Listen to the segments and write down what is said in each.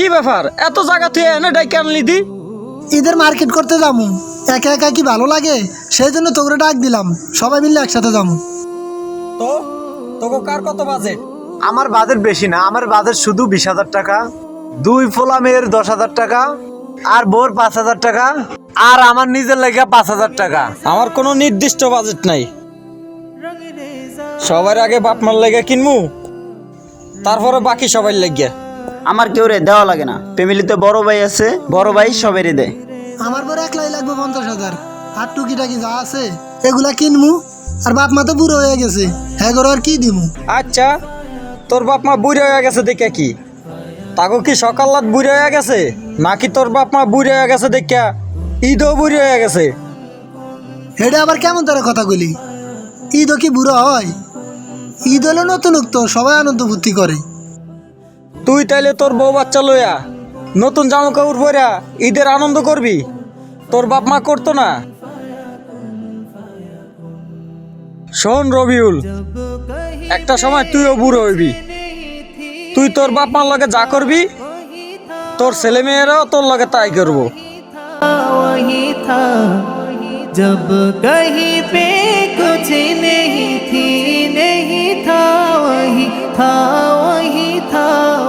কি ব্যাপার এত জায়গা তুই এনে ডাইকে আনলি দি? ঈদের মার্কেট করতে যাবো, একা একা কি ভালো লাগে, সেই জন্য তোকে ডাক দিলাম, সবাই মিলে একসাথে যাবো। তো তোকে কার কত বাজেট? আমার বাজেট বেশি না, আমার বাজেট শুধু 20,000 টাকা, 2 ফোলা মেয়ের 10,000 টাকা, আর বোর 5,000 টাকা, আর আমার নিজের লেগে 5,000 টাকা। আমার কোনো নির্দিষ্ট বাজেট নাই। সবার আগে বাপ মার লেগে কিনমু, তারপরে বাকি সবাই লেগে। আমার কেউ রে দেওয়া লাগে না, ফ্যামিলিতে বড় ভাই আছে, বড় ভাই সবেরই দেয়। আমার পরে একলাই লাগবে 50,000, আর টুকিটাকি যা আছে এগুলা কিনমু। আর বাপ মা তো বুড়ো হয়ে গেছে, হ্যাঁ করে আর কি দিমু। আচ্ছা, তোর বাপ মা বুড়ে হয়ে গেছে দেখে কি তাগো কি সকাল রাত বুড়ে হয়ে গেছে, নাকি তোর বাপ মা বুড়ে হয়ে গেছে দেখা ঈদও বুড়ে হয়ে গেছে? হেডে আবার কেমন তারা কথা বলি? ঈদও কি বুড়ো হয়? ঈদ হলো নতুন তো সবাই আনন্দ ফুর্তি করে। তুই তাইলে তোর বউ বাচ্চা লইয়া নতুন জামা কাপড় পরা ঈদের আনন্দ করবি, তোর বাপ মা করতো না? শোন রবিউল, একটা সময় তুইও বুড়ো হইবি, তুই তোর বাপ মার লগে যা করবি তোর ছেলে মেয়েরাও তোর লগে তাই করবো। वही था जब कहीं पे कुछ नहीं थी, नहीं था वही था, वही था,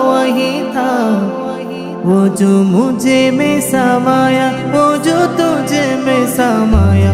वही था। वो जो मुझे में समाया, वो जो तुझे में समाया।